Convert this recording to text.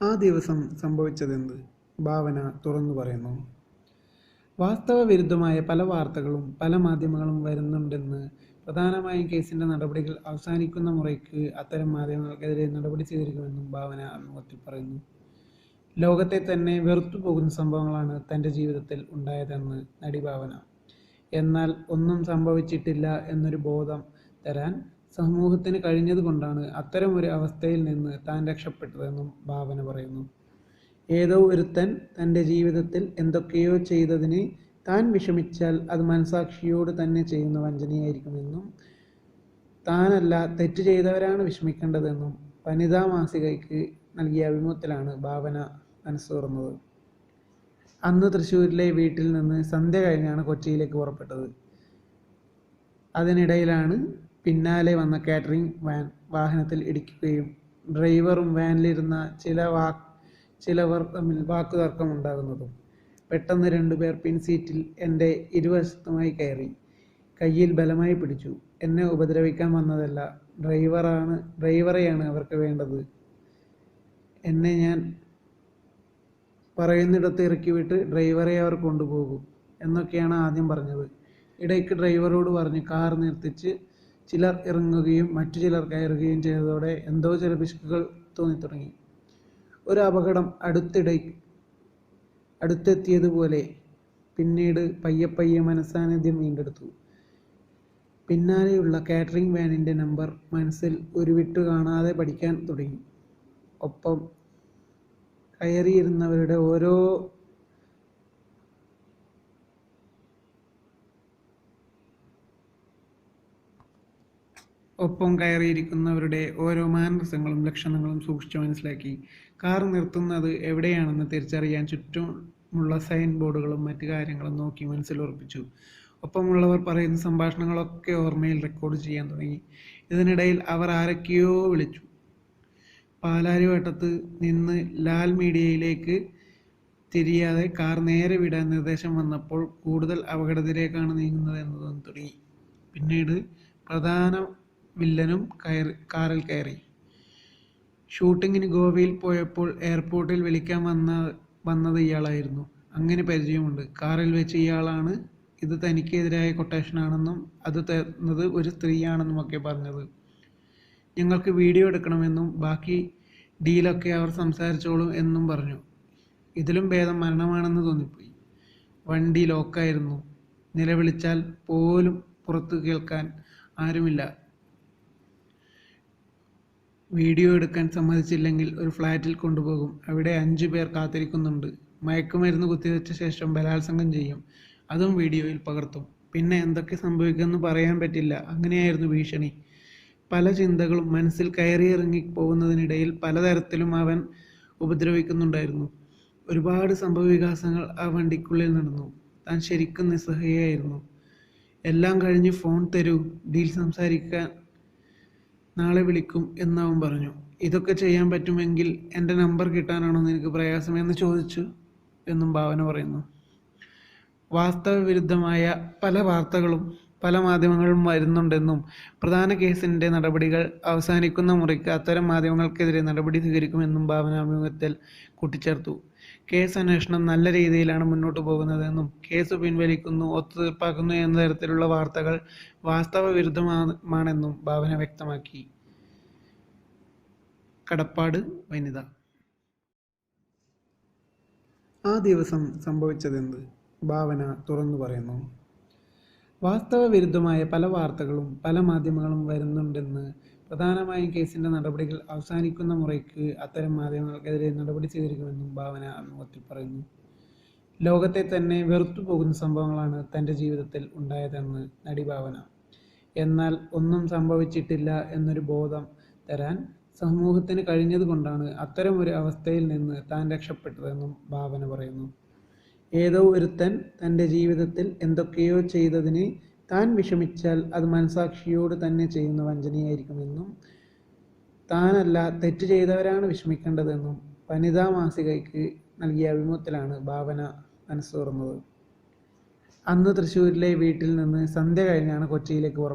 ആ ദിവസം സംഭവിച്ചതെന്ത്? ഭാവന തുറന്നു പറയുന്നു. വാസ്തവവിരുദ്ധമായ പല വാർത്തകളും പല മാധ്യമങ്ങളും വരുന്നുണ്ടെന്ന്, പ്രധാനമായും കേസിന്റെ നടപടികൾ അവസാനിക്കുന്ന മുറയ്ക്ക് അത്തരം മാധ്യമങ്ങൾക്കെതിരെ നടപടി സ്വീകരിക്കുമെന്നും ഭാവന അഭിമുഖത്തിൽ പറയുന്നു. ലോകത്തെ തന്നെ വെറുത്തുപോകുന്ന സംഭവങ്ങളാണ് തന്റെ ജീവിതത്തിൽ ഉണ്ടായതെന്ന് നടി ഭാവന. എന്നാൽ ഒന്നും സംഭവിച്ചിട്ടില്ല എന്നൊരു ബോധം തരാൻ സമൂഹത്തിന് കഴിഞ്ഞതുകൊണ്ടാണ് അത്തരമൊരു അവസ്ഥയിൽ നിന്ന് താൻ രക്ഷപ്പെട്ടതെന്നും ഭാവന പറയുന്നു. ഏതോ ഒരുത്തൻ തൻ്റെ ജീവിതത്തിൽ എന്തൊക്കെയോ ചെയ്തതിന് താൻ വിഷമിച്ചാൽ അത് മനസാക്ഷിയോട് തന്നെ ചെയ്യുന്ന വഞ്ചനയായിരിക്കുമെന്നും, താനല്ല തെറ്റ് ചെയ്തവരാണ് വിഷമിക്കേണ്ടതെന്നും വനിതാ മാസികയ്ക്ക് നൽകിയ അഭിമുഖത്തിലാണ് ഭാവന മനസ്സ് തുറന്നത്. അന്ന് തൃശ്ശൂരിലെ വീട്ടിൽ നിന്ന് സന്ധ്യ കഴിഞ്ഞാണ് കൊച്ചിയിലേക്ക് പുറപ്പെട്ടത്. അതിനിടയിലാണ് പിന്നാലെ വന്ന കാറ്ററിംഗ് വാൻ വാഹനത്തിൽ ഇടിക്കുകയും ഡ്രൈവറും വാനിലിരുന്ന ചിലവർ തമ്മിൽ വാക്കുതർക്കമുണ്ടാകുന്നതും. പെട്ടെന്ന് രണ്ടുപേർ പിൻസീറ്റിൽ എൻ്റെ ഇരുവശത്തുമായി കയറി കയ്യിൽ ബലമായി പിടിച്ചു. എന്നെ ഉപദ്രവിക്കാൻ വന്നതല്ല, ഡ്രൈവറെയാണ് അവർക്ക് വേണ്ടത്. എന്നെ ഞാൻ പറയുന്നിടത്ത് ഇറക്കിവിട്ട് ഡ്രൈവറെ അവർ കൊണ്ടുപോകും എന്നൊക്കെയാണ് ആദ്യം പറഞ്ഞത്. ഇടയ്ക്ക് ഡ്രൈവറോട് പറഞ്ഞ് കാർ നിർത്തിച്ച് ചിലർ ഇറങ്ങുകയും മറ്റു ചിലർ കയറുകയും ചെയ്തതോടെ എന്തോ ചില പിശകുകൾ തോന്നിത്തുടങ്ങി. ഒരു അപകടം അടുത്തെത്തിയതുപോലെ പിന്നീട് പയ്യെ മനസ്സാന്നിധ്യം വീണ്ടെടുത്തു. പിന്നാലെയുള്ള കാറ്ററിംഗ് വാനിൻ്റെ നമ്പർ മനസ്സിൽ ഉരുവിട്ടു കാണാതെ പഠിക്കാൻ തുടങ്ങി. ഒപ്പം കയറിയിരുന്നവരുടെ ഓരോ മാനറിസങ്ങളും ലക്ഷണങ്ങളും സൂക്ഷിച്ചു മനസ്സിലാക്കി. കാർ നിർത്തുന്നത് എവിടെയാണെന്ന് തിരിച്ചറിയാൻ ചുറ്റുമുള്ള സൈൻ ബോർഡുകളും മറ്റു കാര്യങ്ങളും നോക്കി മനസ്സിലുറപ്പിച്ചു. ഒപ്പമുള്ളവർ പറയുന്ന സംഭാഷണങ്ങളൊക്കെ ഓർമ്മയിൽ റെക്കോർഡ് ചെയ്യാൻ തുടങ്ങി. ഇതിനിടയിൽ അവർ ആരൊക്കെയോ വിളിച്ചു. പാലാരിവട്ടത്ത് നിന്ന് ലാൽ മീഡിയയിലേക്ക് തിരിയാതെ കാർ നേരെ വിടാൻ നിർദ്ദേശം വന്നപ്പോൾ കൂടുതൽ അപകടത്തിലേക്കാണ് നീങ്ങുന്നത് എന്ന് തോന്നി തുടങ്ങി. പിന്നീട് പ്രധാന വില്ലനും കാറിൽ കയറി. ഷൂട്ടിങ്ങിന് ഗോവയിൽ പോയപ്പോൾ എയർപോർട്ടിൽ വിളിക്കാൻ വന്നത് ഇയാളായിരുന്നു. അങ്ങനെ പരിചയമുണ്ട്. കാറിൽ വെച്ച് ഇയാളാണ് ഇത് തനിക്കെതിരായ കൊട്ടേഷനാണെന്നും അത് തന്നത് ഒരു സ്ത്രീയാണെന്നുമൊക്കെ പറഞ്ഞത്. ഞങ്ങൾക്ക് വീഡിയോ എടുക്കണമെന്നും ബാക്കി ഡീലൊക്കെ അവർ സംസാരിച്ചോളും എന്നും പറഞ്ഞു. ഇതിലും ഭേദം മരണമാണെന്ന് തോന്നിപ്പോയി. വണ്ടി ലോക്കായിരുന്നു. നിലവിളിച്ചാൽ പോലും പുറത്തു കേൾക്കാൻ ആരുമില്ല. വീഡിയോ എടുക്കാൻ സമ്മതിച്ചില്ലെങ്കിൽ ഒരു ഫ്ലാറ്റിൽ കൊണ്ടുപോകും. അവിടെ 5 പേർ കാത്തിരിക്കുന്നുണ്ട്. മയക്കുമരുന്ന് കുത്തിവെച്ച ശേഷം ബലാത്സംഗം ചെയ്യും. അതും വീഡിയോയിൽ പകർത്തും. പിന്നെ എന്തൊക്കെ സംഭവിക്കുമെന്ന് പറയാൻ പറ്റില്ല. അങ്ങനെയായിരുന്നു ഭീഷണി. പല ചിന്തകളും മനസ്സിൽ കയറിയിറങ്ങി പോകുന്നതിനിടയിൽ പലതരത്തിലും അവൻ ഉപദ്രവിക്കുന്നുണ്ടായിരുന്നു. ഒരുപാട് സംഭവവികാസങ്ങൾ ആ വണ്ടിക്കുള്ളിൽ നടന്നു. താൻ ശരിക്കും നിസ്സഹായായിരുന്നു. എല്ലാം കഴിഞ്ഞ് ഫോൺ തരൂ, ഡീൽ സംസാരിക്കാൻ നാളെ വിളിക്കും എന്നവൻ പറഞ്ഞു. ഇതൊക്കെ ചെയ്യാൻ പറ്റുമെങ്കിൽ എൻ്റെ നമ്പർ കിട്ടാനാണോ നിനക്ക് പ്രയാസമെന്ന് ചോദിച്ചു എന്നും ഭാവന പറയുന്നു. വാസ്തവവിരുദ്ധമായ പല വാർത്തകളും പല മാധ്യമങ്ങളും വരുന്നുണ്ടെന്നും, പ്രധാന കേസിന്റെ നടപടികൾ അവസാനിക്കുന്ന മുറയ്ക്ക് അത്തരം മാധ്യമങ്ങൾക്കെതിരെ നടപടി സ്വീകരിക്കുമെന്നും ഭാവന അഭിമുഖത്തിൽ കൂട്ടിച്ചേർത്തു. കേസ് അന്വേഷണം നല്ല രീതിയിലാണ് മുന്നോട്ട് പോകുന്നതെന്നും കേസ് പിൻവലിക്കുന്നു, ഒത്തുതീർപ്പാക്കുന്നു എന്ന തരത്തിലുള്ള വാർത്തകൾ വാസ്തവവിരുദ്ധമാണെന്നും ഭാവന വ്യക്തമാക്കി. കടപ്പാട് വനിത. ആ ദിവസം സംഭവിച്ചതെന്ത്? ഭാവന തുറന്നു പറയുന്നു. വാസ്തവവിരുദ്ധമായ പല വാർത്തകളും പല മാധ്യമങ്ങളും വരുന്നുണ്ടെന്ന്, പ്രധാനമായും കേസിന്റെ നടപടികൾ അവസാനിക്കുന്ന മുറയ്ക്ക് അത്തരം മാധ്യമങ്ങൾക്കെതിരെ നടപടി സ്വീകരിക്കുമെന്നും ഭാവന അഭിമുഖത്തിൽ പറയുന്നു. ലോകത്തെ തന്നെ വെറുത്തുപോകുന്ന സംഭവങ്ങളാണ് തന്റെ ജീവിതത്തിൽ ഉണ്ടായതെന്ന് നടി ഭാവന. എന്നാൽ ഒന്നും സംഭവിച്ചിട്ടില്ല എന്നൊരു ബോധം തരാൻ സമൂഹത്തിന് കഴിഞ്ഞതുകൊണ്ടാണ് അത്തരമൊരു അവസ്ഥയിൽ നിന്ന് താൻ രക്ഷപ്പെട്ടതെന്നും ഭാവന പറയുന്നു. ഏതോ ഒരുത്തൻ തൻ്റെ ജീവിതത്തിൽ എന്തൊക്കെയോ ചെയ്തതിന് താൻ വിഷമിച്ചാൽ അത് മനസാക്ഷിയോട് തന്നെ ചെയ്യുന്ന വഞ്ചനയായിരിക്കുമെന്നും, താനല്ല തെറ്റ് ചെയ്തവരാണ് വിഷമിക്കേണ്ടതെന്നും വനിതാ മാസികയ്ക്ക് നൽകിയ അഭിമുഖത്തിലാണ് ഭാവന മനസ്സ് തുറന്നത്. അന്ന് തൃശ്ശൂരിലെ വീട്ടിൽ നിന്ന് സന്ധ്യ കഴിഞ്ഞാണ് കൊച്ചിയിലേക്ക് പുറപ്പെട്ടത്.